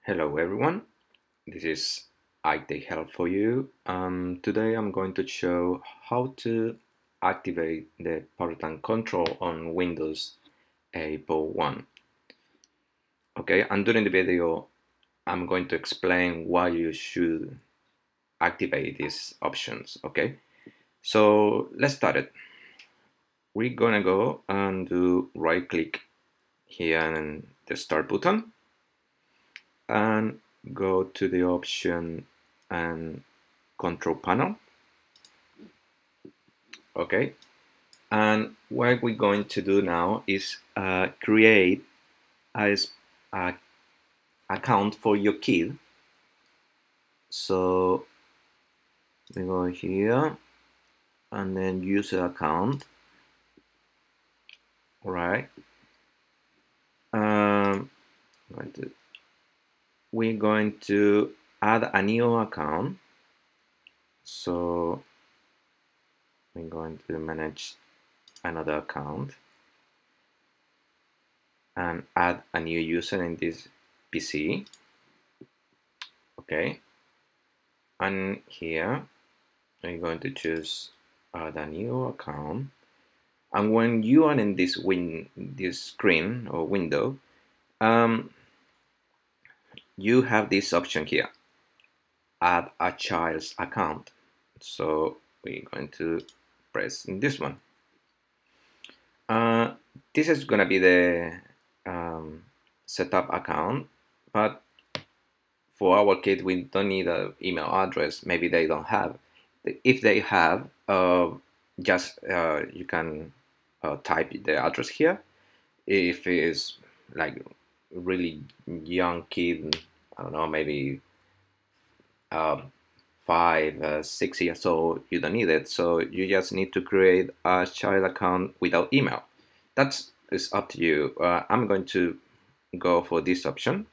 Hello everyone, this is IT Help for you. Today I'm going to show how to activate the parental control on Windows 8.1. Okay, and during the video I'm going to explain why you should activate these options. Okay, so let's start it. We're gonna go and do right click here in the start button and go to the option and control panel. Okay, and what we're going to do now is create a account for your kid. So we go here and then user account. All right, um, we're going to add a new account. So we're going to manage another account and add a new user in this PC. Okay, and here I'm going to choose add a new account. And when you are in this screen or window, you have this option here, add a child's account. So we're going to press this one. This is going to be the setup account, but for our kid, we don't need an email address. Maybe they don't have. If they have, just you can type the address here. If it's like really young kid, I don't know, maybe 5, 6 years old, you don't need it. So you just need to create a child account without email. That's up to you. I'm going to go for this option.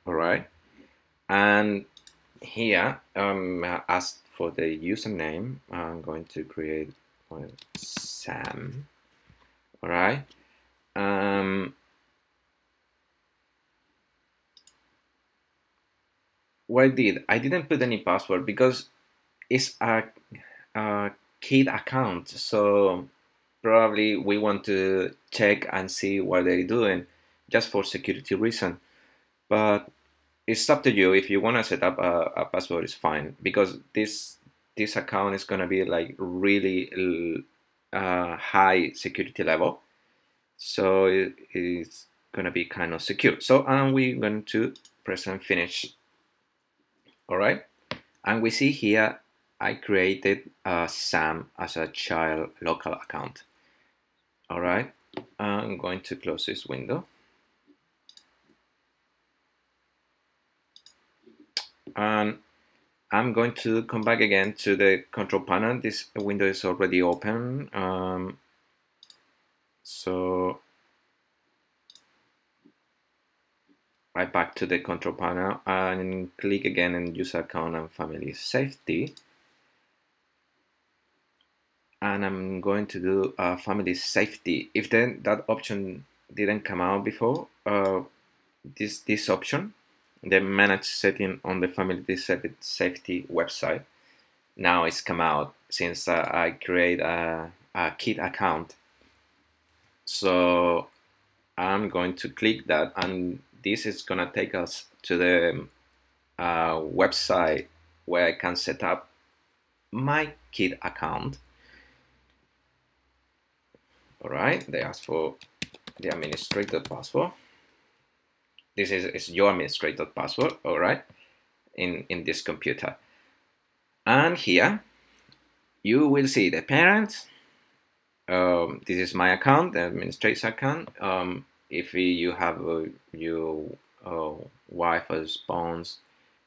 All right, and here asked for the username. I'm going to create Sam. All right. What I didn't put any password because it's a kid account, so probably we want to check and see what they're doing just for security reason. But it's up to you. If you want to set up a password, it's fine, because this account is gonna be like really high security level, so it's gonna be kind of secure. So we're going to press and finish. All right, and we see here I created Sam as a child local account. All right, I'm going to close this window. And I'm going to come back again to the control panel. This window is already open. So I back to the control panel and click again in user account and family safety. And I'm going to do family safety. If then that option didn't come out before, this option, the manage setting on the family safety website, now it's come out since I create a kid account. So I'm going to click that, and this is gonna take us to the website where I can set up my kid account. All right, they ask for the administrator password. This is your administrator password, all right, in this computer. And here you will see the parents. This is my account, the administrator account. If you have your wife or spouse,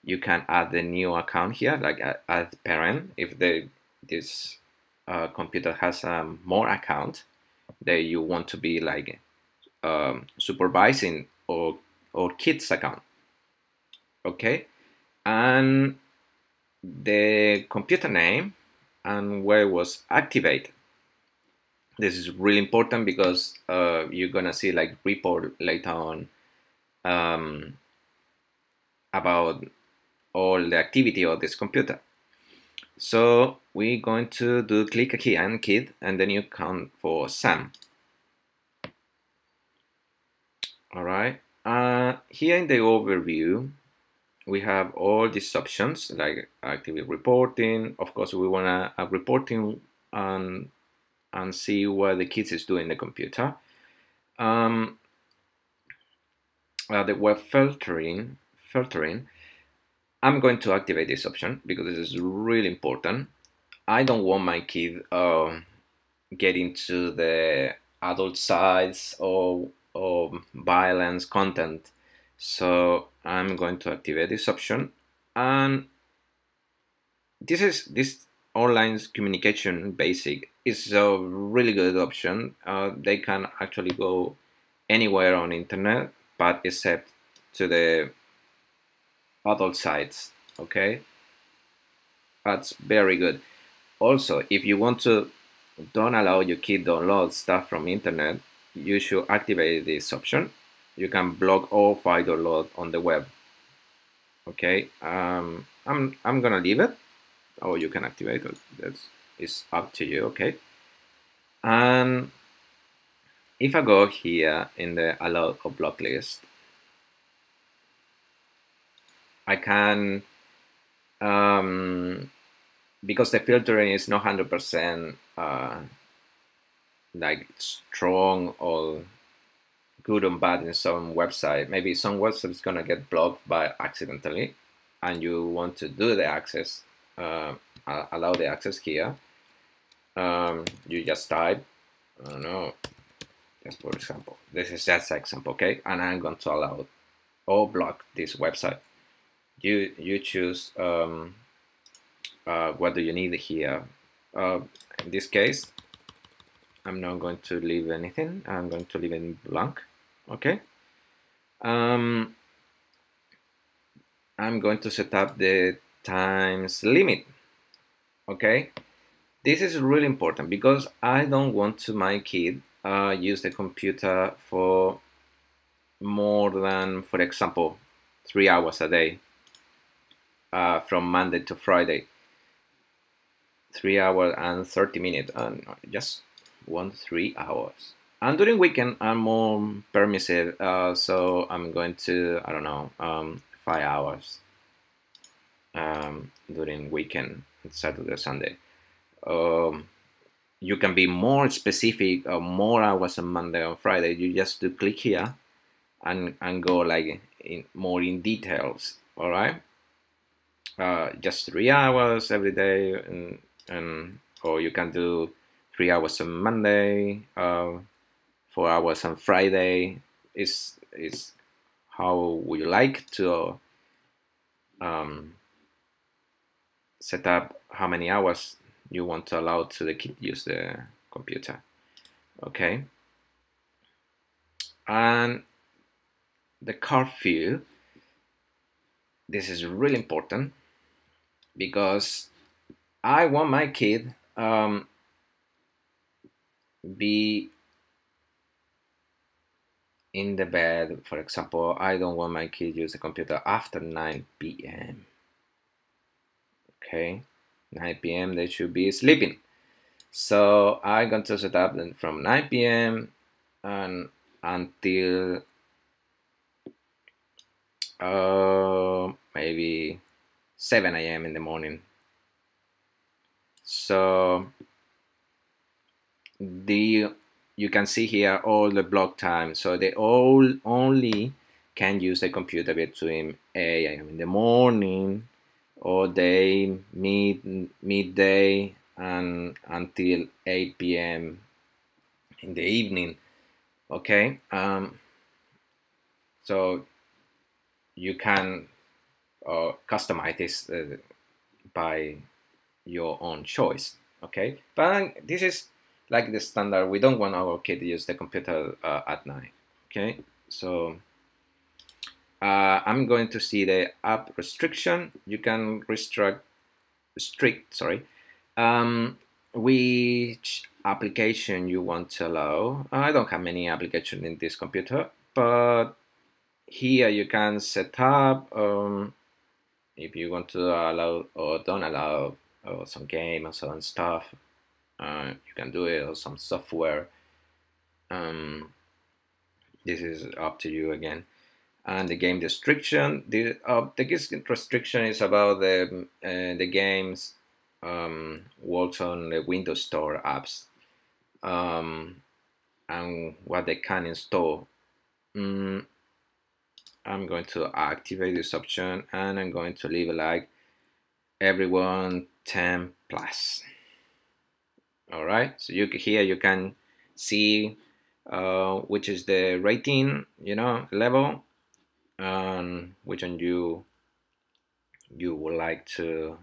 you can add the new account here, like add parent. If this computer has more account that you want to be like supervising or kids account. Okay, and the computer name and where it was activated. This is really important because you're gonna see like report later on about all the activity of this computer. So we're going to do click here and kid, and then you count for Sam. All right. Here in the overview, we have all these options like activity reporting. Of course, we want to reporting and see what the kids is doing in the computer. The web filtering. I'm going to activate this option because this is really important. I don't want my kid get into the adult sites or violence content. So I'm going to activate this option, and this online communication basic is a really good option. They can actually go anywhere on internet, but except to the adult sites. Okay, that's very good. Also, if you want to don't allow your kid download stuff from internet, you should activate this option. You can block all file download on the web. Okay, I'm gonna leave it, or you can activate it. It's up to you. Okay, and if I go here in the allow or block list, I can because the filtering is not 100% like strong or good or bad in some website. Maybe some website is gonna get blocked by accidentally, and you want to do the access, allow the access here. You just type, I don't know, just for example, this is just an example, okay? And I'm going to allow or block this website. You choose what do you need here. In this case, I'm not going to leave anything. I'm going to leave it blank. Okay. I'm going to set up the times limit. Okay. This is really important because I don't want to my kid use the computer for more than, for example, 3 hours a day from Monday to Friday. 3 hours and 30 minutes, and just 3 hours. And during weekend, I'm more permissive, so I'm going to, I don't know, 5 hours during weekend, Saturday, Sunday. You can be more specific, more hours on Monday or Friday. You just do click here and go like more in details. All right, just 3 hours every day, and or you can do 3 hours on Monday, 4 hours on Friday. Is how would you like to set up how many hours you want to allow to the kid use the computer. Okay, and the curfew, this is really important because I want my kid be in the bed. For example, I don't want my kid use the computer after 9 p.m. Okay, 9 p.m. they should be sleeping. So I'm going to set up from 9 p.m. and until maybe 7 a.m. in the morning. So you can see here all the block time. So they all only can use the computer between 8 a.m. in the morning, all day, midday, and until 8 p.m. in the evening. Okay, so you can customize this by your own choice. Okay, but this is like the standard. We don't want our kid to use the computer at night. Okay, so I'm going to see the app restriction. You can restrict which application you want to allow. I don't have many applications in this computer, but here you can set up if you want to allow or don't allow some game and so on stuff. You can do it, or some software. This is up to you again. And the game restriction, the game restriction is about the games works on the Windows Store apps, and what they can install. I'm going to activate this option, and I'm going to leave it like everyone 10 plus. All right, so here you can see which is the rating, level, and which one you would like to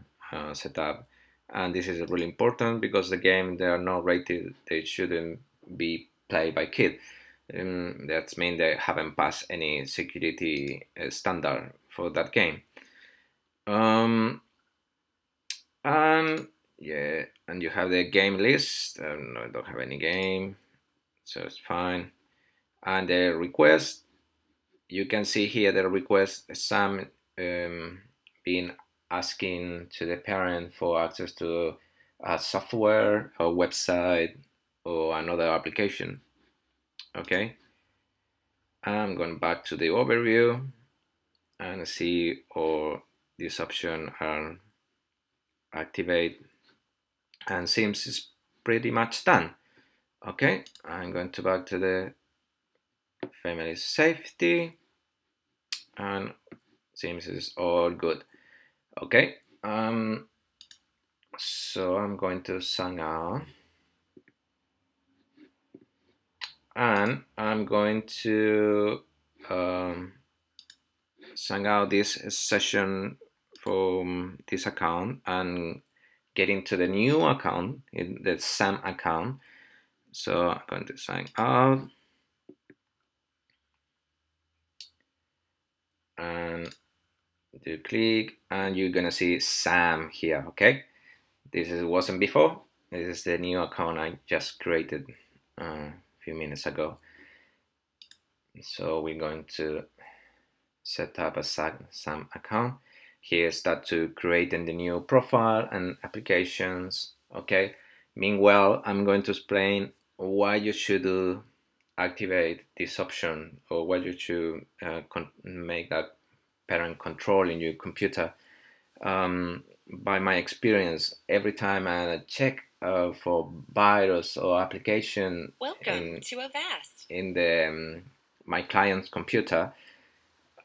set up. And this is really important because the game, they are not rated, they shouldn't be played by kids. That means they haven't passed any security standard for that game. And yeah, and you have the game list. No, I don't have any game, so it's fine. And the request, you can see here the request, some being asking to the parent for access to a software, a website, or another application. Okay, I'm going back to the overview and see all these options are activate, and seems is pretty much done. Okay, I'm going to back to the family safety, and seems is all good. Okay, so I'm going to sign out, and I'm going to sign out this session from this account and get into the new account, in the SAM account. So I'm going to sign out and do click, and you're gonna see SAM here. Okay, this wasn't before. This is the new account I just created a few minutes ago. So we're going to set up a SAM account. Here, start to creating the new profile and applications. Okay, meanwhile, I'm going to explain why you should activate this option, or why you should make that parent control in your computer. By my experience, every time I check for virus or application in the my client's computer,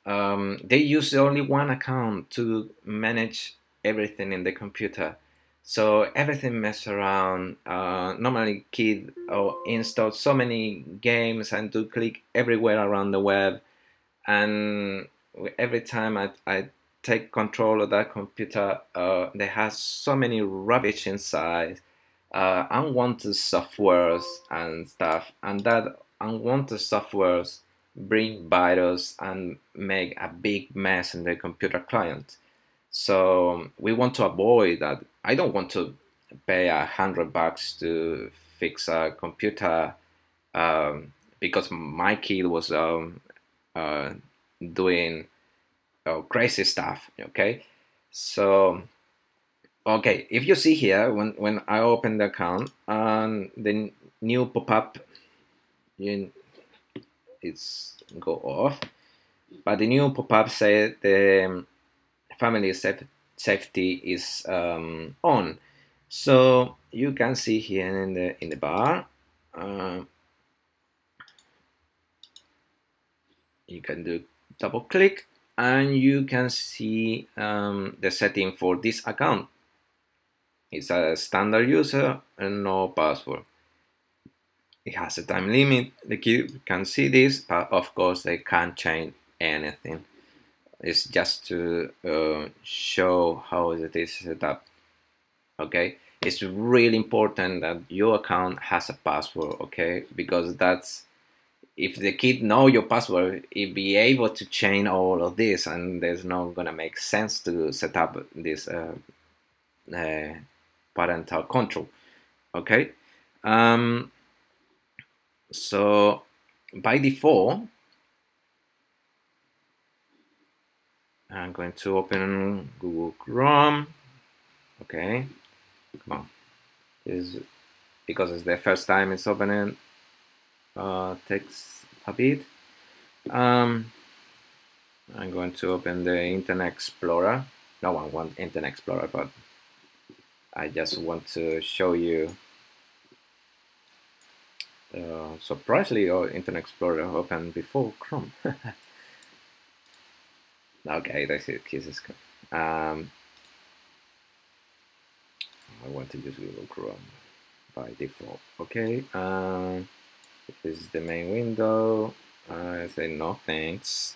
they use only one account to manage everything in the computer. So everything mess around. Normally, kids install so many games and do click everywhere around the web. And every time I take control of that computer, there has so many rubbish inside, unwanted softwares and stuff. And that unwanted softwares bring virus and make a big mess in the computer client. So we want to avoid that. I don't want to pay $100 to fix a computer because my kid was doing crazy stuff. Okay, so okay, if you see here, when I open the account and the new pop-up, it's go off, but the new pop-up says the family safety is on. So you can see here in the bar, you can do double click, and you can see the setting for this account. It's a standard user and no password. It has a time limit. The kid can see this, but of course they can't change anything. It's just to show how it is set up. Okay, it's really important that your account has a password. Okay, because that's, if the kid know your password, he'll be able to change all of this, and there's not gonna make sense to set up this parental control. Okay, so by default, I'm going to open Google Chrome. Okay, come on. This is because it's the first time it's opening. Takes a bit. I'm going to open the Internet Explorer. No one wants Internet Explorer, but I just want to show you. Surprisingly, our Internet Explorer opened before Chrome. Okay, that's it. Kisses. I want to use Google Chrome by default. Okay. This is the main window. I say no thanks.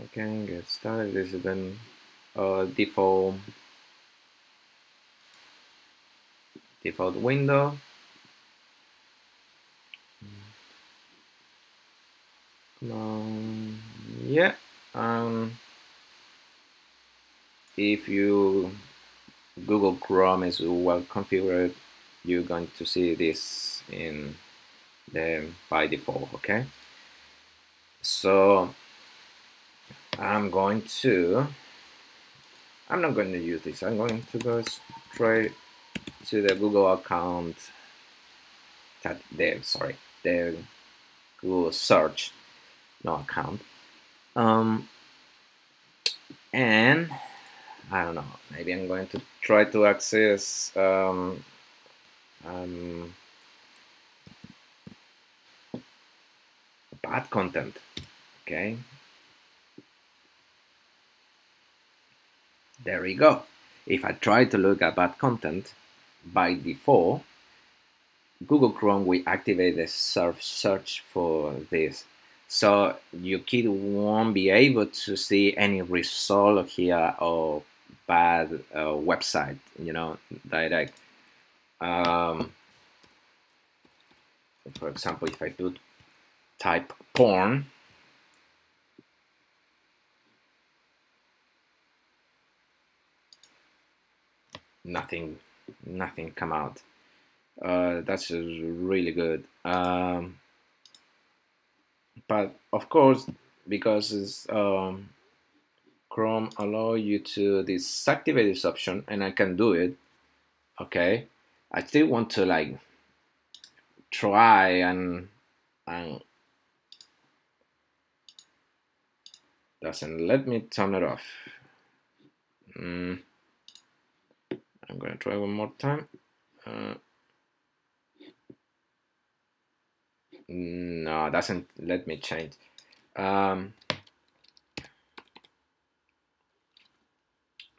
Okay, get started. This is then default window. Come on. Yeah. If you Google Chrome is well configured, you're going to see this in the by default. Okay. So I'm not going to use this. I'm going to go straight to the Google account. The Google search, no account. And I don't know. Maybe I'm going to try to access bad content. Okay. There we go. If I try to look at bad content, by default, Google Chrome will activate the search for this. So your kid won't be able to see any result here or bad website, direct. For example, if I do type porn, nothing come out. That's really good. But of course, because it's, Chrome allow you to deactivate this option, and I can do it. Okay, I still want to like try and doesn't let me turn it off. I'm gonna try one more time. No, doesn't let me change.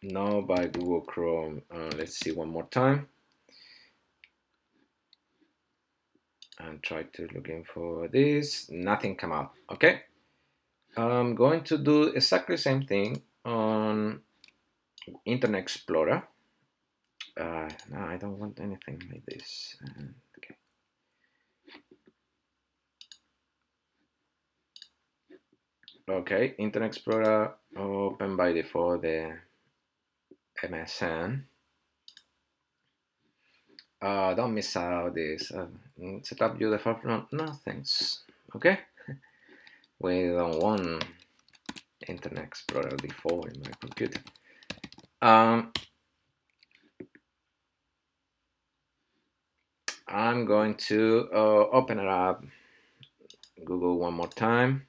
No, by Google Chrome. Let's see one more time. And try to looking for this. Nothing come out. Okay. I'm going to do exactly the same thing on Internet Explorer. No, I don't want anything like this. Okay. Okay, Internet Explorer open by default the MSN. Don't miss out this. Set up your default. No, thanks. Okay. We don't want Internet Explorer default in my computer. I'm going to open it up, Google one more time.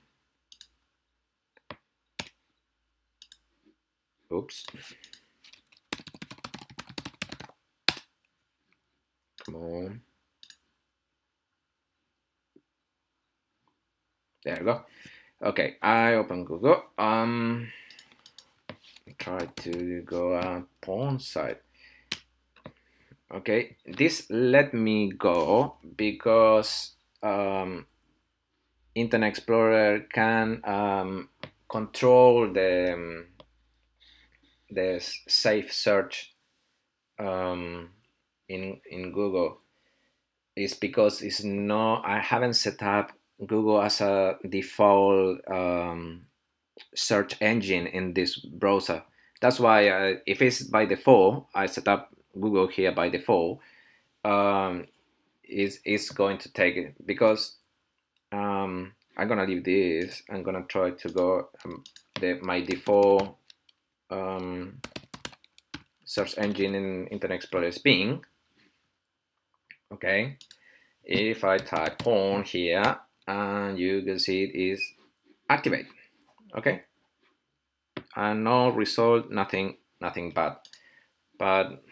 Oops. Come on. There we go. Okay, I open Google. Try to go porn site. Okay, this let me go because Internet Explorer can control the safe search in Google. It's because I haven't set up Google as a default search engine in this browser. That's why if it's by default, I set up Google here by default. It's going to take it because I'm gonna leave this. I'm gonna try to go my default search engine in Internet Explorer is Bing. Okay, if I type porn here, and you can see it is activate. Okay, and no result, nothing bad. But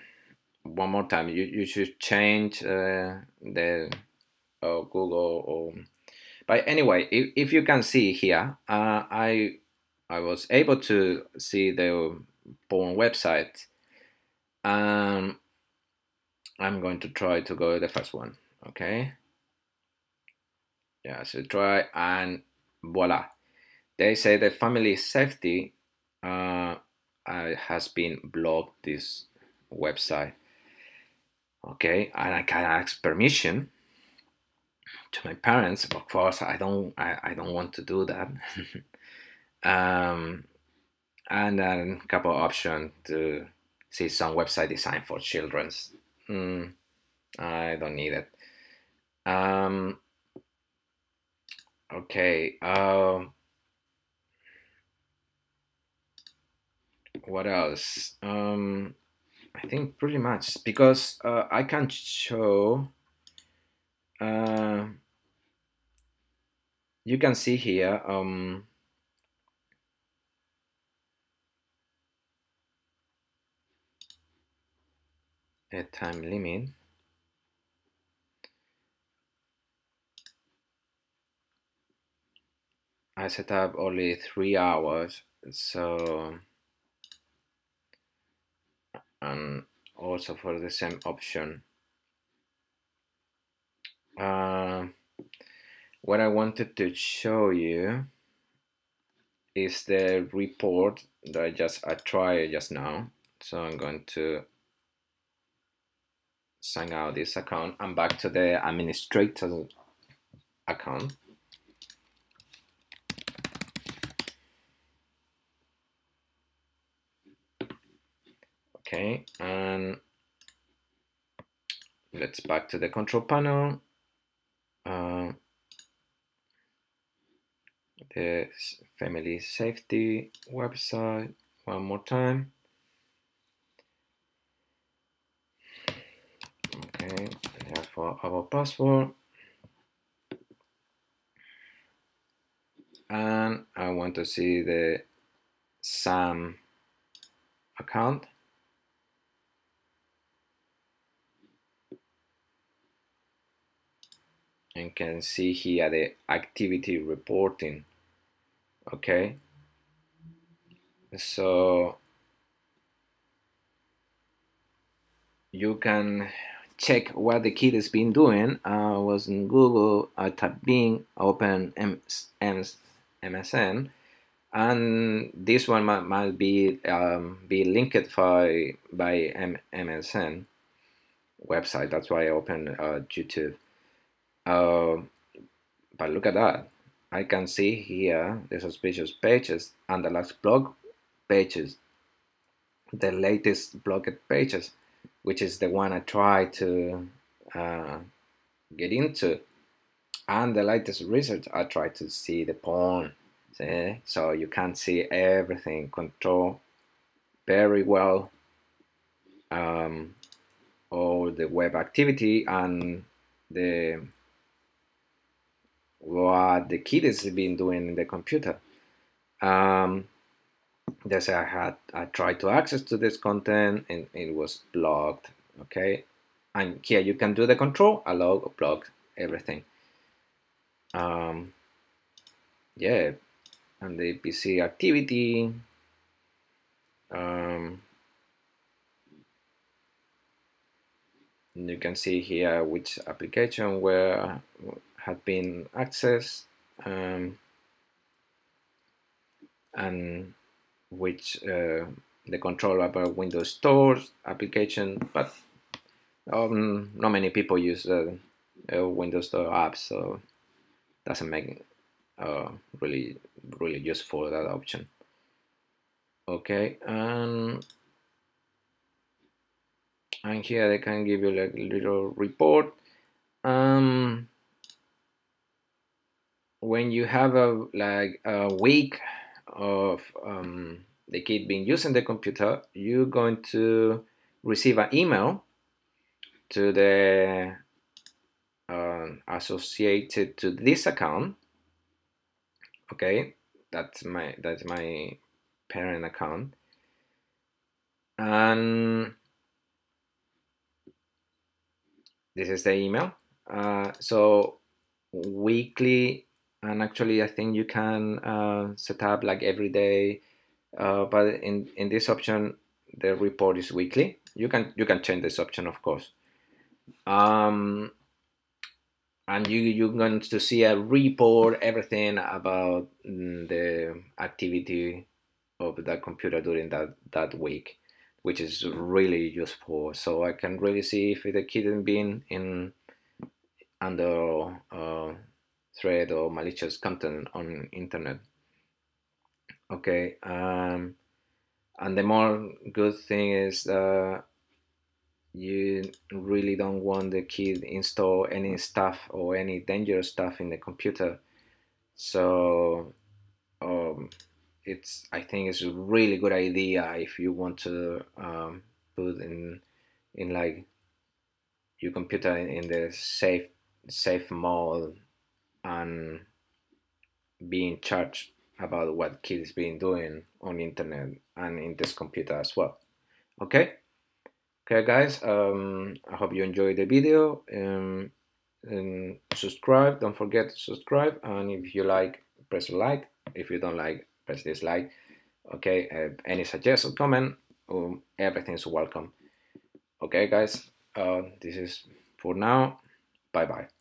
one more time, you should change the Google or. But anyway, if you can see here, I was able to see the porn website. I'm going to try to go the first one. Okay. Yeah, so try, and voila. They say the family safety has been blocked, this website. Okay, and I can ask permission to my parents. Of course, I don't want to do that. And then a couple of options to see some website designed for children's. I don't need it. Okay. What else? I think pretty much, because I can show. You can see here. A time limit. I set up only 3 hours, so, and also for the same option. What I wanted to show you is the report that I tried just now. So I'm going to sign out this account. I'm back to the administrator account. Okay, and let's back to the control panel. The family safety website one more time. Okay, for our password, and I want to see the SAM account. And can see here the activity reporting. Okay, so you can check what the kid has been doing. I was in Google, I typed Bing, open MSN, and this one might be linked by MSN website. That's why I opened YouTube. But look at that. I can see here the suspicious pages and the last blog pages, the latest blocked pages, which is the one I try to get into, and the latest research I try to see the porn. See? So you can see everything, control very well all the web activity and what the kid has been doing in the computer. There's I tried to access to this content and it was blocked. Okay, and here you can do the control, allow, block, everything. Yeah, and the PC activity. You can see here which application where had been accessed, and which the control about Windows Store application, but not many people use Windows Store apps, so doesn't make really useful that option. Okay, and here they can give you like a little report. when you have a week of the kid being using the computer, you're going to receive an email to the associated to this account. Okay, that's my parent account, and this is the email. So weekly, and actually I think you can set up like every day, but in this option the report is weekly. You can change this option, of course. um, and you're going to see a report everything about the activity of the computer during that week, which is really useful. So I can really see if the kid has been in under threat or malicious content on internet. Okay, and the more good thing is you really don't want the kid install any stuff or any dangerous stuff in the computer. So um, I think it's a really good idea if you want to put in like your computer in the safe mode and be in charge about what kids been doing on internet and in this computer as well. Okay. Okay, guys. I hope you enjoyed the video. And subscribe. Don't forget to subscribe. And if you like, press like. If you don't like, press dislike. Okay. Any suggestion, comment, everything's welcome. Okay, guys. This is for now. Bye bye.